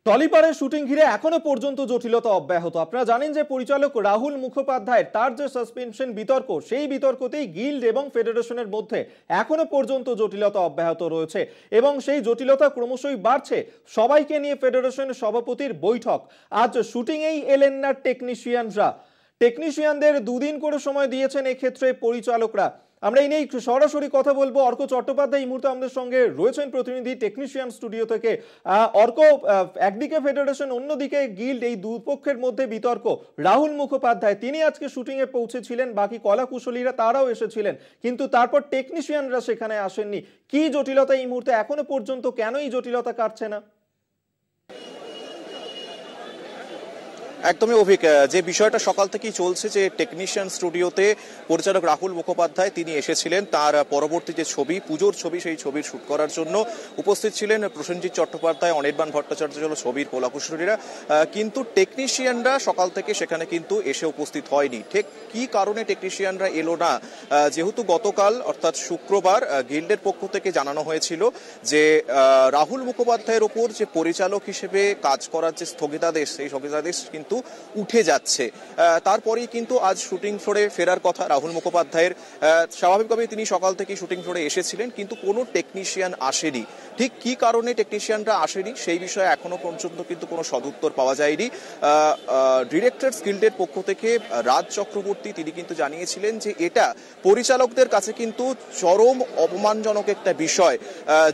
টলিপাড়ার shooting ঘিরে এখনো পর্যন্ত জটিলতা অব্যাহত। আপনারা জানেন যে পরিচালক রাহুল মুখোপাধ্যায়ের তার যে সাসপেনশন বিতর্ক, সেই বিতর্কতেই গিল্ড এবং ফেডারেশনের মধ্যে এখনো পর্যন্ত জটিলতা অব্যাহত রয়েছে এবং সেই জটিলতা ক্রমশই বাড়ছে। সবাইকে নিয়ে ফেডারেশনের সভাপতির বৈঠক। আজ শুটিংয়েই এলেন না টেকনিশিয়ানদের দুদিন করে সময় দিয়েছেন এক্ষেত্রে পরিচালকরা। আমরা এই নিয়ে সরাসরি কথা বলবো। অর্ক চট্টোপাধ্যায় এই মুহূর্তে আমাদের সঙ্গে রয়েছেন, প্রতিনিধি টেকনিশিয়ান স্টুডিও থেকে। অর্ক, একদিকে ফেডারেশন, অন্যদিকে গিল্ড, এই দুপক্ষের মধ্যে বিতর্ক। রাহুল মুখোপাধ্যায় তিনি আজকে শুটিংয়ে পৌঁছেছিলেন, বাকি কলাকুশলীরা তারাও এসেছিলেন, কিন্তু তারপর টেকনিশিয়ানরা সেখানে আসেননি। কি জটিলতা এই মুহূর্তে এখনো পর্যন্ত, কেন এই জটিলতা কাটছে না? একদমই অভিক, যে বিষয়টা সকাল থেকেই চলছে যে টেকনিশিয়ান স্টুডিওতে পরিচালক রাহুল মুখোপাধ্যায় তিনি এসেছিলেন, তার পরবর্তী যে ছবি, পুজোর ছবি, সেই ছবির শুট করার জন্য উপস্থিত ছিলেন প্রসেনজিৎ চট্টোপাধ্যায়, অনির্বাণ ভট্টাচার্য হল ছবির কলাকুশলীরা। কিন্তু টেকনিশিয়ানরা সকাল থেকে সেখানে কিন্তু এসে উপস্থিত হয়নি। ঠিক কি কারণে টেকনিশিয়ানরা এলো না? যেহেতু গতকাল অর্থাৎ শুক্রবার গিল্ডের পক্ষ থেকে জানানো হয়েছিল যে রাহুল মুখোপাধ্যায়ের ওপর যে পরিচালক হিসেবে কাজ করার যে স্থগিতাদেশ, সেই স্থগিতাদেশ কিন্তু উঠে যাচ্ছে। তারপরেই কিন্তু আজ শুটিং ফ্লোরে ফেরার কথা রাহুল মুখোপাধ্যায়ের। স্বাভাবিকভাবেই তিনি সকাল থেকেই শুটিং ফ্লোরে এসেছিলেন, কিন্তু কোনো টেকনিশিয়ান আসেনি। ঠিক কি কারণে টেকনিশিয়ানরা আসেনি সেই বিষয়ে এখনো পর্যন্ত কিন্তু কোনো সদুত্তর পাওয়া যায়নি। ডিরেক্টরস গিল্ডের পক্ষ থেকে রাজ চক্রবর্তী তিনি কিন্তু জানিয়েছিলেন যে এটা পরিচালকদের কাছে কিন্তু চরম অপমানজনক একটা বিষয়।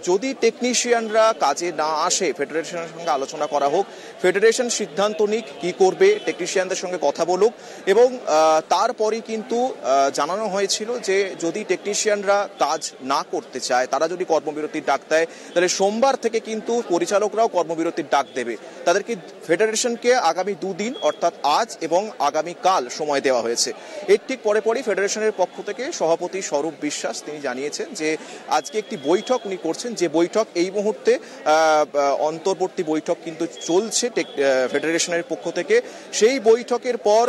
যদি টেকনিশিয়ানরা কাজে না আসে, ফেডারেশনের সঙ্গে আলোচনা করা হোক, ফেডারেশন সিদ্ধান্ত নিক কি করবে, টেকনিশিয়ানদের সঙ্গে কথা বলুক। এবং তারপরই কিন্তু জানানো হয়েছিল যে যদি টেকনিশিয়ানরা কাজ না করতে চায়, তারা যদি কর্মবিরতির ডাক দেয়, তাহলে সোমবার থেকে কিন্তু পরিচালকরাও কর্মবিরতির ডাক দেবে। তাদেরকে ফেডারেশনকে আগামী দুদিন অর্থাৎ আজ এবং আগামী কাল সময় দেওয়া হয়েছে। এর ঠিক পরেই ফেডারেশনের পক্ষ থেকে সভাপতি স্বরূপ বিশ্বাস তিনি জানিয়েছেন যে আজকে একটি বৈঠক উনি করছেন, যে বৈঠক এই মুহূর্তে অন্তর্বর্তী বৈঠক কিন্তু চলছে ফেডারেশনের পক্ষ থেকে। সেই বৈঠকের পর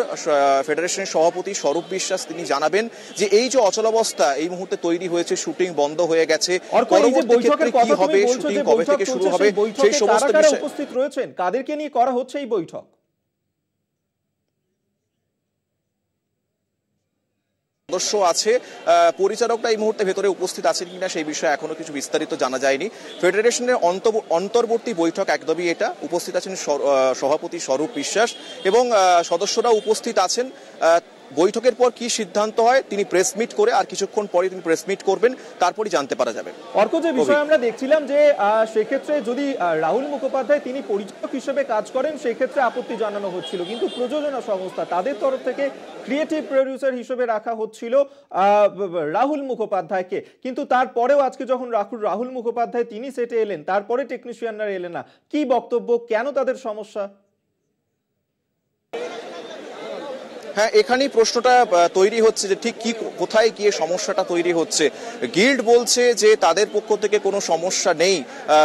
ফেডারেশনের সভাপতি স্বরূপ বিশ্বাস তিনি জানাবেন যে এই যে অচলাবস্থা এই মুহূর্তে তৈরি হয়েছে, শুটিং বন্ধ হয়ে গেছে, পরবর্তী ক্ষেত্রে কি হবে, শুটিং কবে থেকে শুরু হবে, সেই সমস্ত বিষয়ে উপস্থিত রয়েছেন। কাদেরকে নিয়ে করা হচ্ছে এই বৈঠক? সদস্য আছে, পরিচালকরা এই মুহূর্তে ভেতরে উপস্থিত আছেন কিনা সেই বিষয়ে এখনো কিছু বিস্তারিত জানা যায়নি। ফেডারেশনের অন্তর্বর্তী বৈঠক একদমই এটা। উপস্থিত আছেন সভাপতি স্বরূপ বিশ্বাস এবং সদস্যরা উপস্থিত আছেন। বৈঠকের পর কি সিদ্ধান্ত হয় তিনি প্রেস মিট করে, আর কিছুক্ষণ পরে তিনি প্রেস মিট করবেন, তারপরই জানতে পারা যাবে। অর্ক, যে বিষয় আমরা দেখছিলাম যে সেক্ষেত্রে যদি রাহুল মুখোপাধ্যায় তিনি পরিচালক হিসেবে কাজ করেন, সেক্ষেত্রে আপত্তি জানানো হচ্ছিল, কিন্তু প্রযোজনা সংস্থা তাদের তরফ থেকে ক্রিয়েটিভ প্রডিউসার হিসেবে রাখা হচ্ছিল রাহুল মুখোপাধ্যায়কে। কিন্তু তারপরেও আজকে যখন রাহুল মুখোপাধ্যায় তিনি সেটে এলেন, তারপরে টেকনিশিয়ানরা এলেন না। কি বক্তব্য, কেন তাদের সমস্যা? হ্যাঁ, এখানেই প্রশ্নটা তৈরি হচ্ছে যে ঠিক কি কোথায় গিয়ে সমস্যাটা তৈরি হচ্ছে। গিল্ড বলছে যে তাদের পক্ষ থেকে কোনো সমস্যা নেই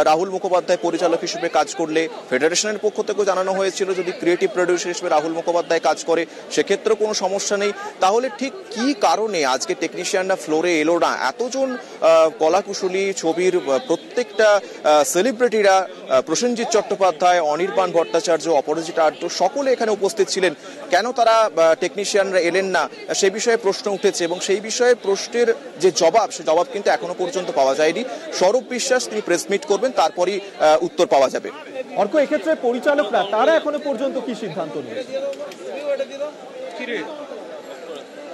রাহুল মুখোপাধ্যায় পরিচালক হিসেবে কাজ করলে। ফেডারেশনের পক্ষ থেকেও জানানো হয়েছিল যদি ক্রিয়েটিভ প্রডিউসার হিসেবে রাহুল মুখোপাধ্যায় কাজ করে সেক্ষেত্রেও কোনো সমস্যা নেই। তাহলে ঠিক কি কারণে আজকে টেকনিশিয়ানরা ফ্লোরে এলো না? এতজন কলাকুশলী, ছবির প্রত্যেকটা সেলিব্রিটিরা, প্রসেনজিৎ চট্টোপাধ্যায়, অনির্বাণ ভট্টাচার্য, অপরাজিতা আড্ড সকলে এখানে উপস্থিত ছিলেন, কেন তারা টেকনিশিয়ানরা এলেন না সে বিষয়ে প্রশ্ন উঠেছে এবং সেই বিষয়ে প্রশ্নের যে জবাব, সে জবাব কিন্তু এখনো পর্যন্ত পাওয়া যায়নি। স্বরূপ বিশ্বাস তিনি প্রেস মিট করবেন, তারপরই উত্তর পাওয়া যাবে। অর্ক, এক্ষেত্রে পরিচালকরা তারা এখনো পর্যন্ত কি সিদ্ধান্ত নিয়েছে?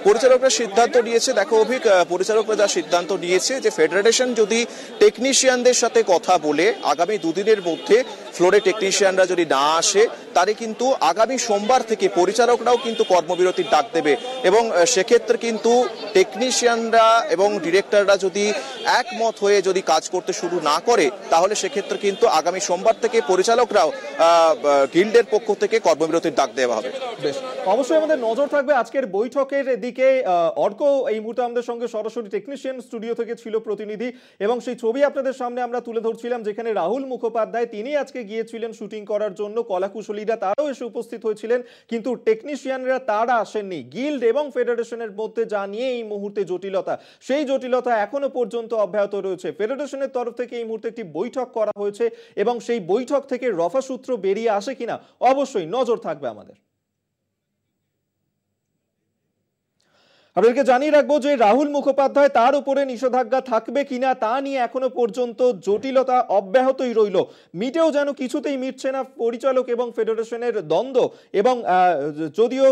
পরিচালকরা সিদ্ধান্ত নিয়েছে, দেখো অভিক, পরিচালকরা যা সিদ্ধান্ত নিয়েছে যে ফেডারেশন যদি টেকনিশিয়ানদের সাথে কথা বলে আগামী দুদিনের মধ্যে ফ্লোরে টেকনিশিয়ানরা যদি না আসে, তারে কিন্তু আগামী সোমবার থেকে পরিচালকরাও কিন্তু কর্মবিরতির ডাক দেবে এবং সেক্ষেত্রে কিন্তু টেকনিশিয়ানরা এবং ডিরেক্টররা যদি একমত হয়ে যদি কাজ করতে শুরু না করে, তাহলে সেক্ষেত্রে কিন্তু আগামী সোমবার থেকে পরিচালকরাও গিল্ডের পক্ষ থেকে কর্মবিরতির ডাক দেওয়া হবে। বেশ, অবশ্যই আমাদের নজর থাকবে আজকের বৈঠকের দিকে। একদিকে অর্ক এই মুহূর্তে আমাদের সঙ্গে সরাসরি টেকনিশিয়ান স্টুডিও থেকে ছিল প্রতিনিধি, এবং সেই ছবি আপনাদের সামনে আমরা তুলে ধরছিলাম যেখানে রাহুল মুখোপাধ্যায় তিনি আজকে গিয়েছিলেন শুটিং করার জন্য। কলাকুশলীরা তারাও এসে উপস্থিত হয়েছিলেন, কিন্তু টেকনিশিয়ানরা তারা আসেননি। গিল্ড এবং ফেডারেশনের মধ্যে যা নিয়ে এই মুহূর্তে জটিলতা, সেই জটিলতা এখনো পর্যন্ত অব্যাহত রয়েছে। ফেডারেশনের তরফ থেকে এই মুহূর্তে একটি বৈঠক করা হয়েছে এবং সেই বৈঠক থেকে রফাসূত্র বেরিয়ে আসে কিনা অবশ্যই নজর থাকবে আমাদের। আপনাদেরকে জানিয়ে রাখবো যে রাহুল মুখোপাধ্যায় তার উপরে নিষেধাজ্ঞা থাকবে কিনা তা নিয়ে এখনো পর্যন্ত জটিলতা অব্যাহতই রইল। মিটেও যেন কিছুতেই মিটছে না পরিচালক এবং ফেডারেশনের দ্বন্দ্ব। এবং যদিও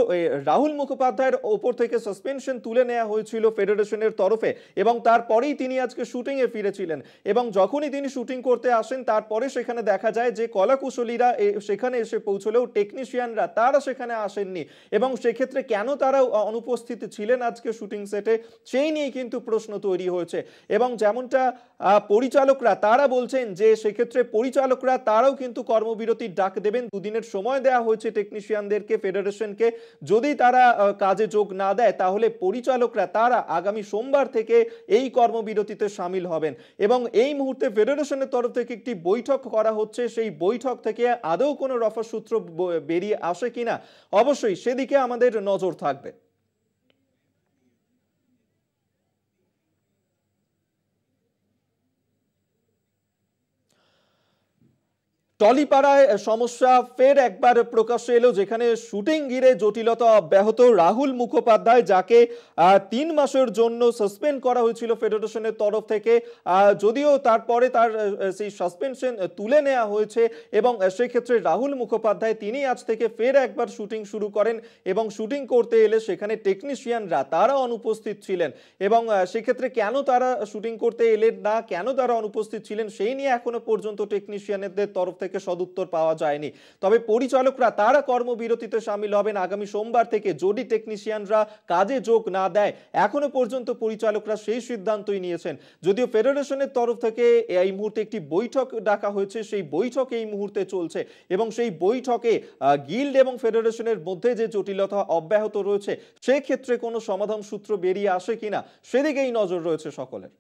রাহুল মুখোপাধ্যায়ের ওপর থেকে সাসপেনশন তুলে নেওয়া হয়েছিল ফেডারেশনের তরফে, এবং তারপরেই তিনি আজকে শুটিংয়ে ফিরেছিলেন, এবং যখনই তিনি শুটিং করতে আসেন তারপরে সেখানে দেখা যায় যে কলাকুশলীরা সেখানে এসে পৌঁছলেও টেকনিশিয়ানরা তারা সেখানে আসেননি, এবং সেক্ষেত্রে কেন তারা অনুপস্থিত ছিলেন আজকে শুটিং সেটে সেই নিয়ে কিন্তু প্রশ্ন তৈরি হয়েছে। এবং যেমনটা পরিচালকরা তারা বলছেন যে সেক্ষেত্রে পরিচালকরা তারাও কিন্তু কর্মবিরতির ডাক দেবেন। দুদিনের সময় দেওয়া হয়েছে টেকনিশিয়ানদেরকে, ফেডারেশনকে। যদি তারা কাজে যোগ না দেয় তাহলে পরিচালকরা তারা আগামী সোমবার থেকে এই কর্মবিরতিতে সামিল হবেন। এবং এই মুহূর্তে ফেডারেশনের তরফ থেকে একটি বৈঠক করা হচ্ছে, সেই বৈঠক থেকে আদৌ কোনো রফাসূত্র বেরিয়ে আসে কিনা অবশ্যই সেদিকে আমাদের নজর থাকবে। টলিপাড়ায় সমস্যা ফের একবার প্রকাশ্যে এলো, যেখানে শুটিং ঘিরে জটিলতা অব্যাহত। রাহুল মুখোপাধ্যায় যাকে 3 মাসের জন্য সাসপেন্ড করা হয়েছিল ফেডারেশনের তরফ থেকে, যদিও তারপরে তার সেই সাসপেনশন তুলে নেওয়া হয়েছে, এবং সেক্ষেত্রে রাহুল মুখোপাধ্যায় তিনি আজ থেকে ফের একবার শুটিং শুরু করেন, এবং শুটিং করতে এলে সেখানে টেকনিশিয়ানরা তারা অনুপস্থিত ছিলেন। এবং সেক্ষেত্রে কেন তারা শুটিং করতে এলেন না, কেন তারা অনুপস্থিত ছিলেন সেই নিয়ে এখনো পর্যন্ত টেকনিশিয়ানদের তরফ থেকে সদুত্তর পাওয়া যায়নি। তবে পরিচালকরা তারা কর্মবিরতিতে সামিল হবেন আগামী সোমবার থেকে যদি টেকনিশিয়ানরা কাজে যোগ না দেয়। এখনো পর্যন্ত পরিচালকরা সেই সিদ্ধান্তই নিয়েছেন। যদিও ফেডারেশনের তরফ থেকে এই মুহূর্তে একটি বৈঠক ডাকা হয়েছে, সেই বৈঠক এই মুহূর্তে চলছে, এবং সেই বৈঠকে গিল্ড এবং ফেডারেশনের মধ্যে যে জটিলতা অব্যাহত রয়েছে সেক্ষেত্রে কোনো সমাধান সূত্র বেরিয়ে আসে কিনা সেদিকেই নজর রয়েছে সকলের।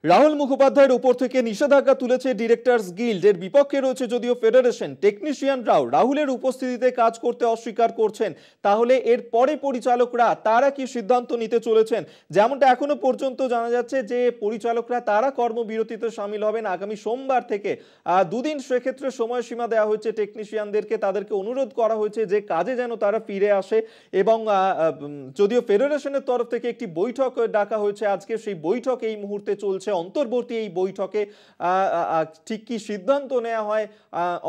রাহুল মুখোপাধ্যায়ের উপর থেকে নিষেধাজ্ঞা তুলেছে ডিরেক্টরস গিল্ড। এর বিপক্ষে রয়েছে যদিও ফেডারেশন। টেকনিশিয়ানরাও রাহুলের উপস্থিতিতে কাজ করতে অস্বীকার করছেন। তাহলে এর পরে পরিচালকরা তারা কি সিদ্ধান্ত নিতে চলেছেন? যেমনটা এখনো পর্যন্ত জানা যাচ্ছে যে পরিচালকরা তারা কর্মবিরতিতে সামিল হবেন আগামী সোমবার থেকে। দুদিন সেক্ষেত্রে সময়সীমা দেওয়া হয়েছে টেকনিশিয়ানদেরকে, তাদেরকে অনুরোধ করা হয়েছে যে কাজে যেন তারা ফিরে আসে। এবং যদিও ফেডারেশনের তরফ থেকে একটি বৈঠক ডাকা হয়েছে আজকে, সেই বৈঠক এই মুহূর্তে চলছে। অন্তর্বর্তী এই বৈঠকে ঠিক কি সিদ্ধান্ত নেওয়া হয়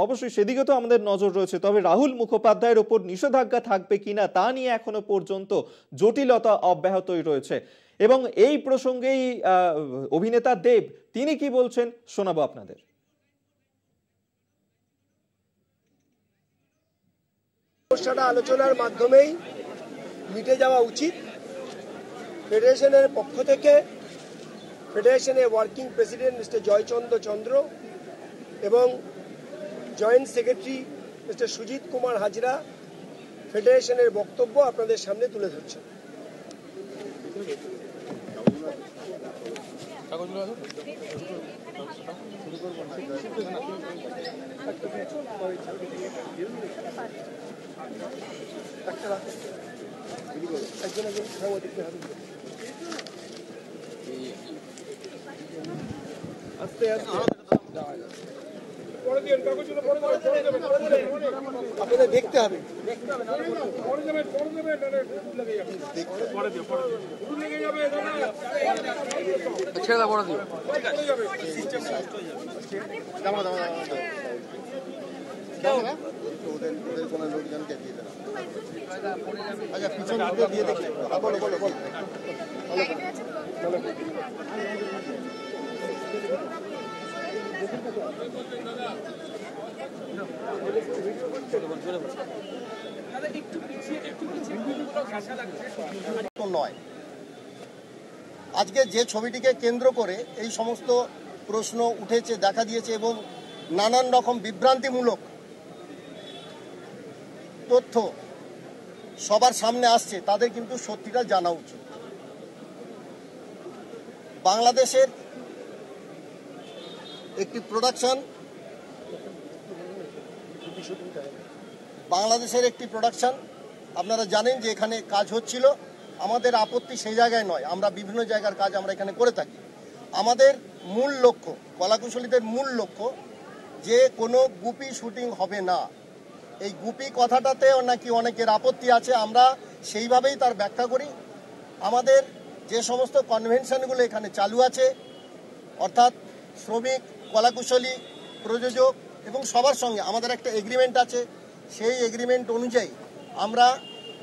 অবশ্যই সেদিকে তো আমাদের নজর রয়েছে। তবে রাহুল মুখোপাধ্যায়ের উপর নিষেধাজ্ঞা থাকবে কিনা তা নিয়ে এখনো পর্যন্ত জটিলতা অব্যাহতই রয়েছে। এবং এই প্রসঙ্গেই অভিনেতা দেব তিনি কি বলছেন শোনাবো আপনাদের। সমস্যাটা আলোচনার মাধ্যমেই মিটে যাওয়া উচিত। ফেডারেশনের পক্ষ থেকে ফেডারেশনের ওয়ার্কিং প্রেসিডেন্ট মিস্টার জয়চন্দ্র চন্দ্র এবং joint secretary mister Sujit Kumar Hazra ফেডারেশনের বক্তব্য আপনাদের সামনে তুলে ধরছেন। আস্তে আস্তে আপনাদের দেখতে হবে। আচ্ছা পিছন দিয়ে দেখি। বলো বলো বলো। নয়, আজকে যে ছবিটিকে কেন্দ্র করে এই সমস্ত প্রশ্ন উঠেছে, দেখা দিয়েছে এবং নানান রকম বিভ্রান্তিমূলক তথ্য সবার সামনে আসছে, তাদের কিন্তু সত্যিটা জানা উচিত। বাংলাদেশের একটি প্রোডাকশন আপনারা জানেন যে এখানে কাজ হচ্ছিল। আমাদের আপত্তি সেই জায়গায় নয়, আমরা বিভিন্ন জায়গার কাজ আমরা এখানে করে থাকি। আমাদের মূল লক্ষ্য, কলাকুশলীদের মূল লক্ষ্য যে কোনো গুপি শুটিং হবে না। এই গুপি কথাটাতে নাকি অনেকের আপত্তি আছে, আমরা সেইভাবেই তার ব্যাখ্যা করি। আমাদের যে সমস্ত কনভেনশনগুলো এখানে চালু আছে, অর্থাৎ শ্রমিক, কলাকুশলী, প্রযোজক এবং সবার সঙ্গে আমাদের একটা এগ্রিমেন্ট আছে। সেই এগ্রিমেন্ট অনুযায়ী আমরা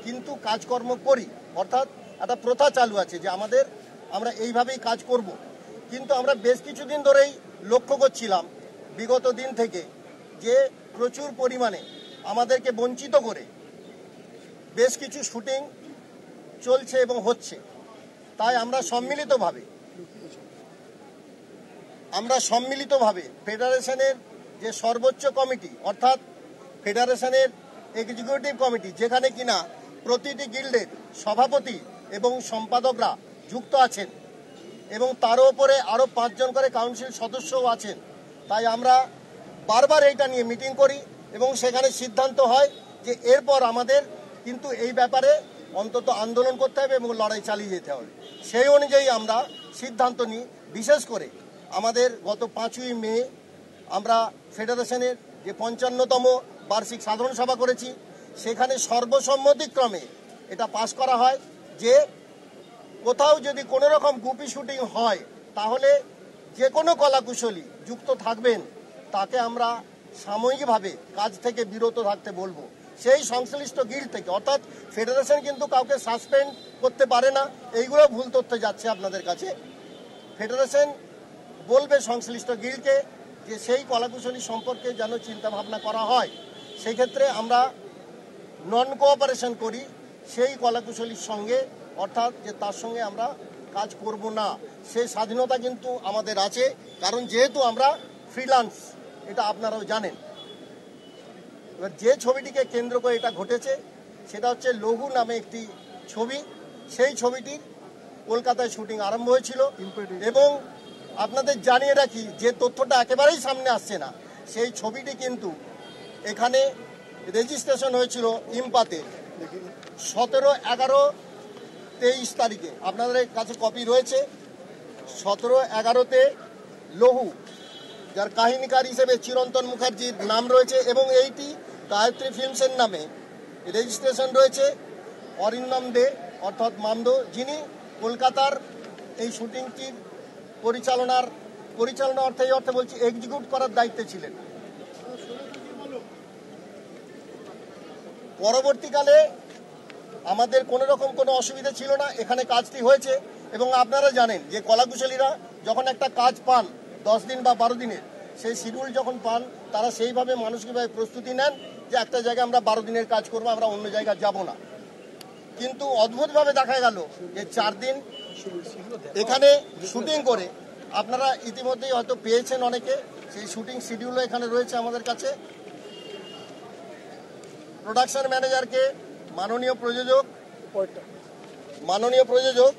কিন্তু কাজকর্ম করি, অর্থাৎ একটা প্রথা চালু আছে যে আমরা এইভাবেই কাজ করব। কিন্তু আমরা বেশ কিছুদিন ধরেই লক্ষ্য করছিলাম বিগত দিন থেকে যে প্রচুর পরিমাণে আমাদেরকে বঞ্চিত করে বেশ কিছু শুটিং চলছে এবং হচ্ছে। তাই আমরা সম্মিলিতভাবে ফেডারেশনের যে সর্বোচ্চ কমিটি, অর্থাৎ ফেডারেশনের এক্সিকিউটিভ কমিটি, যেখানে কিনা প্রতিটি গিল্ডের সভাপতি এবং সম্পাদকরা যুক্ত আছেন এবং তার উপরে আরও 5 জন করে কাউন্সিল সদস্যও আছেন। তাই আমরা বারবার এইটা নিয়ে মিটিং করি এবং সেখানে সিদ্ধান্ত হয় যে এরপর আমাদের কিন্তু এই ব্যাপারে অন্তত আন্দোলন করতে হবে এবং লড়াই চালিয়ে যেতে হবে। সেই অনুযায়ী আমরা সিদ্ধান্ত নিই। বিশেষ করে আমাদের গত 5ই মে আমরা ফেডারেশনের যে 55তম বার্ষিক সাধারণ সভা করেছি, সেখানে সর্বসম্মতিক্রমে এটা পাশ করা হয় যে কোথাও যদি কোনো রকম গুপি শুটিং হয় তাহলে যে কোনো কলাকুশলী যুক্ত থাকবেন তাকে আমরা সাময়িকভাবে কাজ থেকে বিরত থাকতে বলবো, সেই সংশ্লিষ্ট গিল্ড থেকে। অর্থাৎ ফেডারেশন কিন্তু কাউকে সাসপেন্ড করতে পারে না, এইগুলো ভুল তথ্য যাচ্ছে আপনাদের কাছে। ফেডারেশন বলবে সংশ্লিষ্ট গিল্ডকে যে সেই কলাকুশলী সম্পর্কে যেন চিন্তা ভাবনা করা হয়। সেই ক্ষেত্রে আমরা নন কোঅপারেশন করি সেই কলাকুশলীর সঙ্গে, অর্থাৎ যে তার সঙ্গে আমরা কাজ করব না, সেই স্বাধীনতা কিন্তু আমাদের আছে। কারণ যেহেতু আমরা ফ্রিল্যান্স, এটা আপনারাও জানেন। এবার যে ছবিটিকে কেন্দ্র করে এটা ঘটেছে সেটা হচ্ছে লঘু নামে একটি ছবি। সেই ছবিটির কলকাতায় শুটিং আরম্ভ হয়েছিল এবং আপনাদের জানিয়ে রাখি যে তথ্যটা একেবারেই সামনে আসছে না, সেই ছবিটি কিন্তু এখানে রেজিস্ট্রেশন হয়েছিল ইম্পাতে 17, 11, 23 তারিখে। আপনাদের কাছে কপি রয়েছে। 17, 11-তে লঘু, যার কাহিনীকার হিসেবে চিরন্তন মুখার্জির নাম রয়েছে এবং এইটি গায়ত্রী ফিল্মসের নামে রেজিস্ট্রেশন রয়েছে। অরিন্দম দে অর্থাৎ মামদো, যিনি কলকাতার এই শুটিংটির পরিচালনা অর্থে বলছি এক্সিকিউট করার দায়িত্বে ছিলেন। পরবর্তীকালে আমাদের কোনো রকম কোনো অসুবিধা ছিল না, এখানে কাজটি হয়েছে। এবং আপনারা জানেন যে কলাকুশলীরা যখন একটা কাজ পান 10 দিন বা 12 দিনের, সেই শিডিউল যখন পান তারা সেইভাবে মানসিকভাবে প্রস্তুতি নেন যে একটা জায়গায় আমরা 12 দিনের কাজ করব, আমরা অন্য জায়গায় যাব না। কিন্তু অদ্ভুতভাবে দেখা গেল যে 4 দিন এখানে শুটিং করে, আপনারা ইতিমধ্যেই হয়তো পেয়েছেন অনেকে, সেই শুটিং শিডিউলও এখানে রয়েছে আমাদের কাছে। প্রোডাকশন ম্যানেজারকে মাননীয় প্রযোজক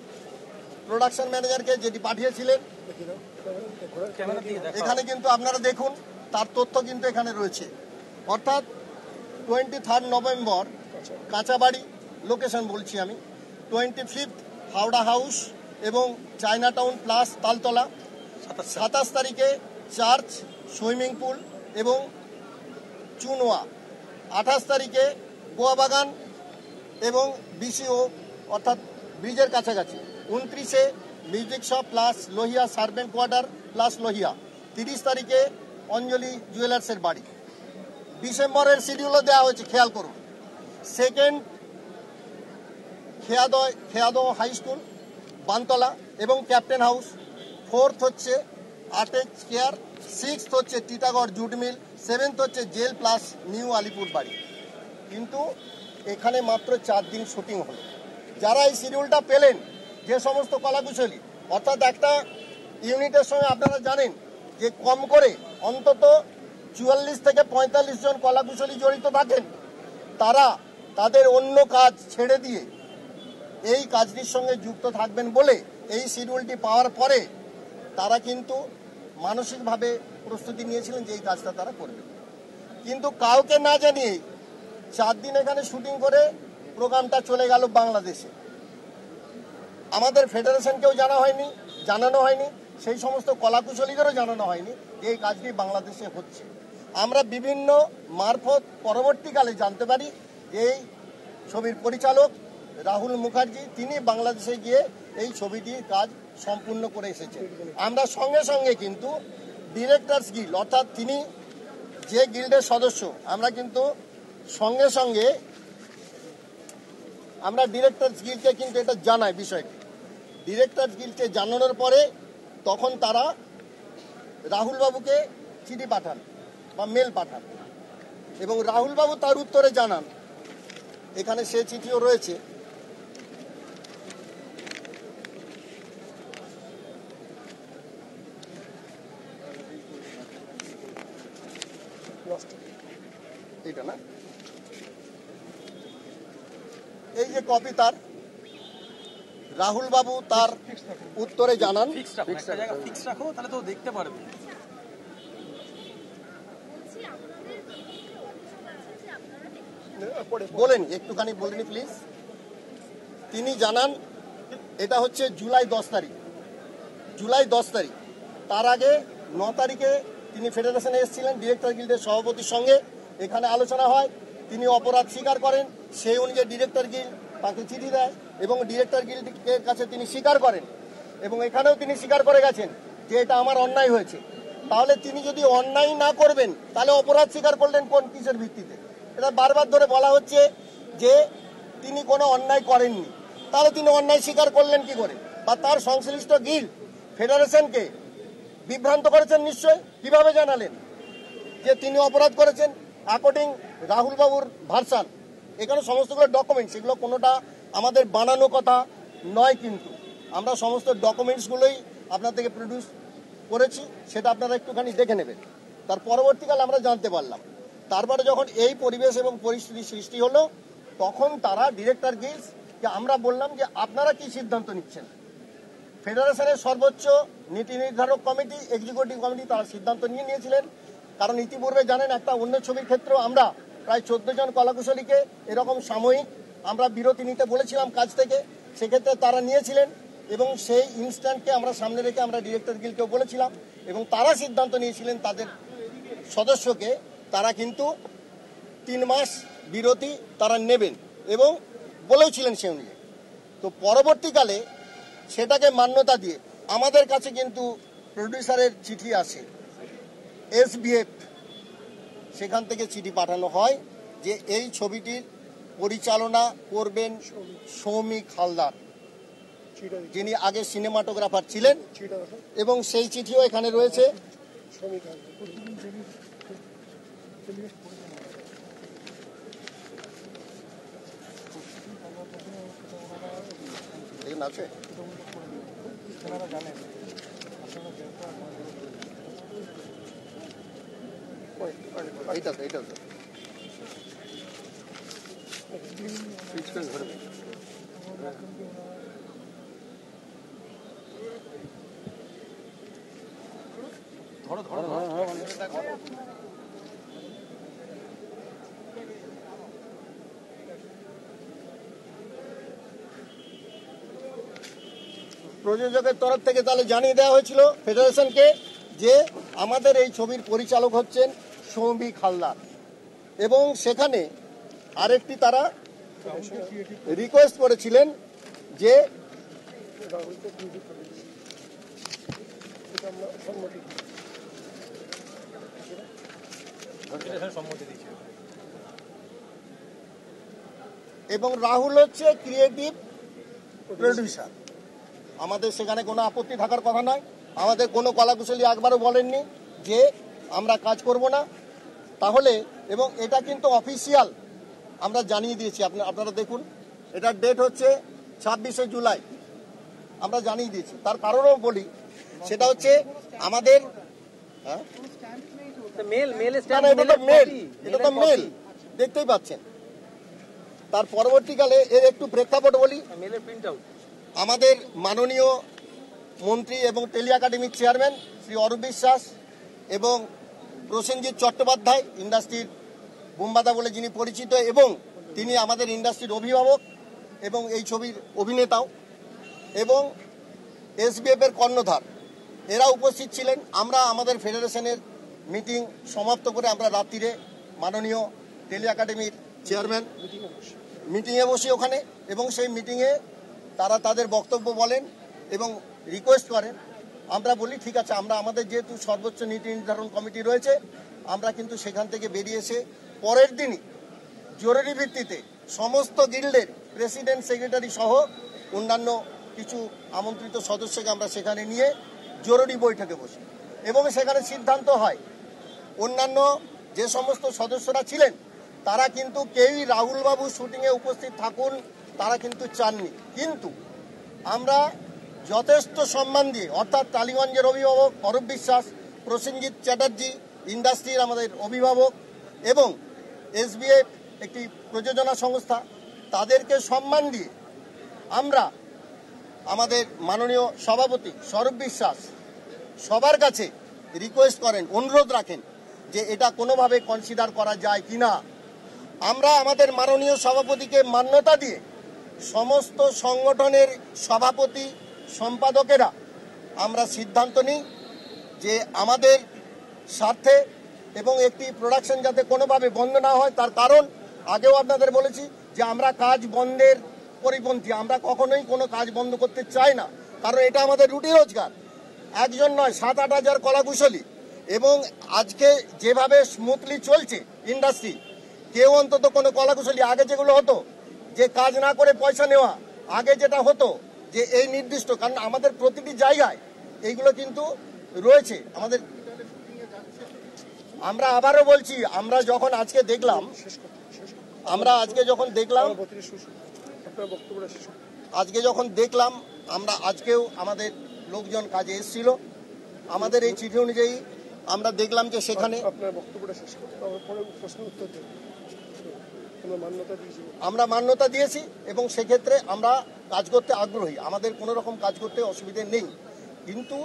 প্রোডাকশন ম্যানেজারকে যেটি পাঠিয়েছিলেন, এখানে কিন্তু আপনারা দেখুন তার তথ্য কিন্তু এখানে রয়েছে। অর্থাৎ 23 নভেম্বর কাঁচাবাড়ি লোকেশন বলছি আমি, 25 হাওড়া হাউস এবং চায়না টাউন প্লাস তালতলা, 27 তারিখে চার্চ, সুইমিং পুল এবং চুনওয়া, 28 তারিখে গোয়াবাগান এবং বিসিও অর্থাৎ ব্রিজের কাছাকাছি, 29-এ music shop plus Lohia servant quarter plus Lohia, 30 তারিখে অঞ্জলি জুয়েলার্সের বাড়ি। ডিসেম্বরের শিডিউলও দেওয়া হয়েছে, খেয়াল করুন। 2nd খেয়াদহ হাই স্কুল বানতলা এবং ক্যাপ্টেন হাউস, 4th হচ্ছে আটেজ কেয়ার, 6th হচ্ছে টিটাগড় জুট মিল, 7th হচ্ছে জেল প্লাস নিউ আলিপুর বাড়ি। কিন্তু এখানে মাত্র 4 দিন শুটিং হলো। যারা এই শিডিউলটা পেলেন, যে সমস্ত কলাকুশলী, অর্থাৎ একটা ইউনিটের সঙ্গে আপনারা জানেন যে কম করে অন্তত 44 থেকে 45 জন কলাকুশলী জড়িত থাকেন, তারা তাদের অন্য কাজ ছেড়ে দিয়ে এই কাজটির সঙ্গে যুক্ত থাকবেন বলে এই শিডিউলটি পাওয়ার পরে তারা কিন্তু মানসিকভাবে প্রস্তুতি নিয়েছিলেন যে এই কাজটা তারা করবে। কিন্তু কাউকে না জানিয়ে 4 দিন এখানে শুটিং করে প্রোগ্রামটা চলে গেল বাংলাদেশে। আমাদের ফেডারেশনকেও জানানো হয়নি, সেই সমস্ত কলাকুশলীদেরও জানানো হয়নি যে এই কাজটি বাংলাদেশে হচ্ছে। আমরা বিভিন্ন মারফত পরবর্তীকালে জানতে পারি এই ছবির পরিচালক রাহুল মুখার্জি তিনি বাংলাদেশে গিয়ে এই ছবিটির কাজ সম্পূর্ণ করে এসেছেন। আমরা সঙ্গে সঙ্গে কিন্তু ডিরেক্টরস গিল্ড অর্থাৎ তিনি যে গিল্ডের সদস্য, আমরা কিন্তু সঙ্গে সঙ্গে আমরা ডিরেক্টরস গিল্ডকে কিন্তু এটা জানাই বিষয়টি। ডিরেক্টরস গিল্ডকে জানানোর পরে তখন তারা রাহুল বাবুকে চিঠি পাঠান বা মেল পাঠান এবং রাহুল বাবু তার উত্তরে জানান, এখানে সে চিঠিও রয়েছে, এইটা না, এই যে কপি তার রাহুল বাবু তার উত্তরে জানান, বলেন একটুখানি বলেনি প্লিজ। তিনি জানান এটা হচ্ছে জুলাই 10 তারিখ, তার আগে 9 তারিখে তিনি ফেডারেশনে এসেছিলেন ডিরেক্টর গিল্ডের সভাপতির সঙ্গে, এখানে আলোচনা হয়, তিনি অপরাধ স্বীকার করেন, সেই অনুযায়ী ডিরেক্টর গিল্ড তাকে চিঠি দেয় এবং ডিরেক্টর গিল্ডের কাছে তিনি স্বীকার করেন এবং এখানেও তিনি স্বীকার করে গেছেন যে এটা আমার অন্যায় হয়েছে। তাহলে তিনি যদি অন্যায় না করবেন তাহলে অপরাধ স্বীকার করলেন কোন কিসের ভিত্তিতে? এটা বারবার ধরে বলা হচ্ছে যে তিনি কোনো অন্যায় করেননি, তাহলে তিনি অন্যায় স্বীকার করলেন কি করে? বা তার সংশ্লিষ্ট গিল্ড ফেডারেশনকে বিভ্রান্ত করেছেন নিশ্চয়, কিভাবে জানালেন যে তিনি অপরাধ করেছেন? অ্যাকর্ডিং রাহুল বাবুর ভার্সান, এখানে সমস্তগুলো ডকুমেন্ট, সেগুলো কোনোটা আমাদের বানানো কথা নয়, কিন্তু আমরা সমস্ত ডকুমেন্টসগুলোই আপনাদেরকে প্রডিউস করেছি, সেটা আপনারা একটুখানি দেখে নেবেন। তার পরবর্তীকালে আমরা জানতে পারলাম, তারপরে যখন এই পরিবেশ এবং পরিস্থিতি সৃষ্টি হলো তখন তারা ডিরেক্টর গিল্ডকে আমরা বললাম যে আপনারা কি সিদ্ধান্ত নিচ্ছেন? ফেডারেশনের সর্বোচ্চ নীতি নির্ধারক কমিটি, এক্সিকিউটিভ কমিটি তারা সিদ্ধান্ত নিয়েছিলেন। কারণ ইতিপূর্বে জানেন একটা অন্য ছবির ক্ষেত্রেও আমরা প্রায় 14 জন কলাকুশলীকে এরকম সাময়িক আমরা বিরতি নিতে বলেছিলাম কাজ থেকে, সেক্ষেত্রে তারা নিয়েছিলেন এবং সেই ইনস্ট্যান্টকে আমরা সামনে রেখে আমরা ডিরেক্টর গিল্ডকেও বলেছিলাম এবং তারা সিদ্ধান্ত নিয়েছিলেন তাদের সদস্যকে তারা কিন্তু 3 মাস বিরতি তারা নেবেন এবং বলেওছিলেন সে অনুযায়ী। তো পরবর্তীকালে সেটাকে মান্যতা দিয়ে আমাদের কাছে কিন্তু প্রডিউসারের চিঠি আসে, SBF সেখান থেকে চিঠি পাঠানো হয় যে এই ছবিটির পরিচালনা করবেন সৌমিক হালদার, যিনি আগে সিনেমাটোগ্রাফার ছিলেন, এবং সেই চিঠিও এখানে রয়েছে। আছে এইটা প্রযোজকের তরফ থেকে তাহলে জানিয়ে দেওয়া হয়েছিল ফেডারেশনকে যে আমাদের এই ছবির পরিচালক হচ্ছেন সৌমিক হালদার, এবং সেখানে আরেকটি তারা রিকোয়েস্ট করেছিলেন যে এবং রাহুল হচ্ছে ক্রিয়েটিভ প্রডিউসার, আমাদের সেখানে কোনো আপত্তি থাকার কথা নয়। আমাদের কোনো কলাকুশলী একবারও বলেননি যে আমরা কাজ করব না। তাহলে এবং এটা কিন্তু অফিসিয়াল আমরা জানিয়ে দিয়েছি, আপনারা দেখুন এটার ডেট হচ্ছে 26শে জুলাই, আমরা জানিয়ে দিয়েছি। তার কারণও বলি, সেটা হচ্ছে আমাদের হ্যাঁ এটা তো মেল দেখতেই পাচ্ছেন। তার পরবর্তীকালে এর একটু প্রেক্ষাপট বলি। আমাদের মাননীয় মন্ত্রী এবং টেলি একাডেমির চেয়ারম্যান শ্রী অরূপ বিশ্বাস এবং প্রসেনজিৎ চট্টোপাধ্যায়, ইন্ডাস্ট্রির বুম্বাদা বলে যিনি পরিচিত, এবং তিনি আমাদের ইন্ডাস্ট্রির অভিভাবক এবং এই ছবির অভিনেতাও, এবং এসবিএফ এর কর্ণধার, এরা উপস্থিত ছিলেন। আমরা আমাদের ফেডারেশনের মিটিং সমাপ্ত করে আমরা রাত্রিরে মাননীয় টেলি একাডেমির চেয়ারম্যান মিটিংয়ে বসি ওখানে, এবং সেই মিটিংয়ে তারা তাদের বক্তব্য বলেন এবং রিকোয়েস্ট করেন। আমরা বলি ঠিক আছে, আমরা আমাদের যেহেতু সর্বোচ্চ নীতি নির্ধারণ কমিটি রয়েছে, আমরা কিন্তু সেখান থেকে বেরিয়ে এসে পরের দিনই জরুরি ভিত্তিতে সমস্ত গিল্ডের প্রেসিডেন্ট, সেক্রেটারি সহ অন্যান্য কিছু আমন্ত্রিত সদস্যকে আমরা সেখানে নিয়ে জরুরি বৈঠকে বসি, এবং সেখানে সিদ্ধান্ত হয় অন্যান্য যে সমস্ত সদস্যরা ছিলেন তারা কিন্তু কেউই রাহুলবাবু শুটিংয়ে উপস্থিত থাকুন তারা কিন্তু চাননি। কিন্তু আমরা যথেষ্ট সম্মান দিয়ে, অর্থাৎ টালিগঞ্জের অভিভাবক অরূপ বিশ্বাস, প্রসেনজিৎ চ্যাটার্জি ইন্ডাস্ট্রির আমাদের অভিভাবক, এবং এসবিএফ একটি প্রযোজনা সংস্থা, তাদেরকে সম্মান দিয়ে আমরা আমাদের মাননীয় সভাপতি স্বরূপ বিশ্বাস সবার কাছে রিকোয়েস্ট করেন, অনুরোধ রাখেন যে এটা কোনোভাবে কনসিডার করা যায় কিনা। আমরা আমাদের মাননীয় সভাপতিকে মান্যতা দিয়ে সমস্ত সংগঠনের সভাপতি, সম্পাদকেরা আমরা সিদ্ধান্ত নিই যে আমাদের স্বার্থে এবং একটি প্রোডাকশন যাতে কোনোভাবে বন্ধ না হয়, তার কারণ আগেও আপনাদের বলেছি যে আমরা কাজ বন্ধের পরিপন্থী, আমরা কখনোই কোনো কাজ বন্ধ করতে চাই না, কারণ এটা আমাদের রুটি রোজগার। একজন নয়, 7-8 হাজার কলাকুশলী, এবং আজকে যেভাবে স্মুথলি চলছে ইন্ডাস্ট্রি, কেউ অন্তত কোনো কলাকুশলী, আগে যেগুলো হতো যে কাজ না করে পয়সা নেওয়া, আগে যেটা হতো যে এই নির্দিষ্ট, কারণ আমাদের প্রতিটি জায়গায় এইগুলো কিন্তু রয়েছে আমাদের। আমরা আবারও বলছি, আমরা যখন আজকে দেখলাম, আমরা আজকেও আমাদের লোকজন কাজে এসেছিল, আমাদের এই চিঠি অনুযায়ী আমরা দেখলাম যে সেখানে আমরা মান্যতা দিয়েছি, এবং সেক্ষেত্রে আমরা কাজ করতে আগ্রহী, আমাদের কোনো রকম কাজ করতে অসুবিধে নেই। কিন্তু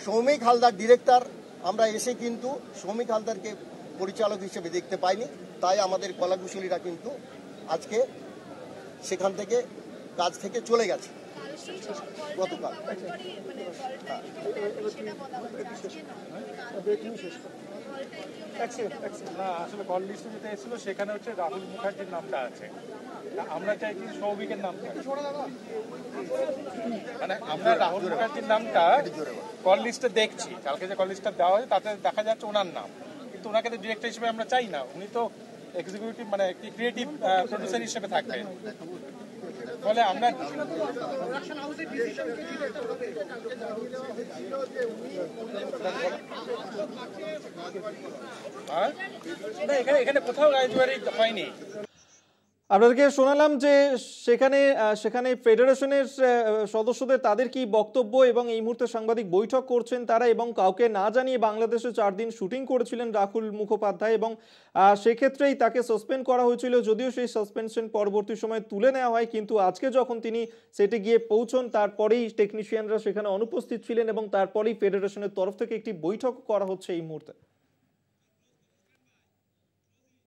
সৌমিক হালদার ডিরেক্টর, আমরা এসে কিন্তু সৌমিক হালদারকে পরিচালক হিসেবে দেখতে পাইনি, তাই আমাদের কলাকুশলীরা কিন্তু আজকে সেখান থেকে কাজ থেকে চলে গেছে গতকাল। না, আসলে কল লিস্টে যেটা এসেছিল সেখানে হচ্ছে রাহুল মুখার্জির নামটা আছে, আমরা চাইছি সৌভিকের নামটা, মানে আমরা রাহুল মুখার্জির নামটা কল লিস্টে দেখছি, কালকে যে কল লিস্টটা দেওয়া হয়েছে তাতে দেখা যাচ্ছে ওনার নাম, কিন্তু ওনাকে তো ডিরেক্টর হিসেবে আমরা চাই না, উনি তো এক্সিকিউটিভ মানে একটি ক্রিয়েটিভ প্রডিউসার হিসেবে থাকবেন। ফলে আমরা এখানে কোথাও রায়জুয়ারি হয়নি। আপনাদেরকে শোনালাম যে সেখানে ফেডারেশনের সদস্যদের তাদের কি বক্তব্য, এবং এই মুহূর্তে সাংবাদিক বৈঠক করছেন তারা, এবং কাউকে না জানিয়ে বাংলাদেশে 4 দিন শুটিং করেছিলেন রাহুল মুখোপাধ্যায়, এবং সেক্ষেত্রেই তাকে সাসপেন্ড করা হয়েছিল, যদিও সেই সাসপেনশন পরবর্তী সময় তুলে নেওয়া হয়, কিন্তু আজকে যখন তিনি সেটে গিয়ে পৌঁছন তারপরেই টেকনিশিয়ানরা সেখানে অনুপস্থিত ছিলেন, এবং তারপরেই ফেডারেশনের তরফ থেকে একটি বৈঠক করা হচ্ছে এই মুহূর্তে।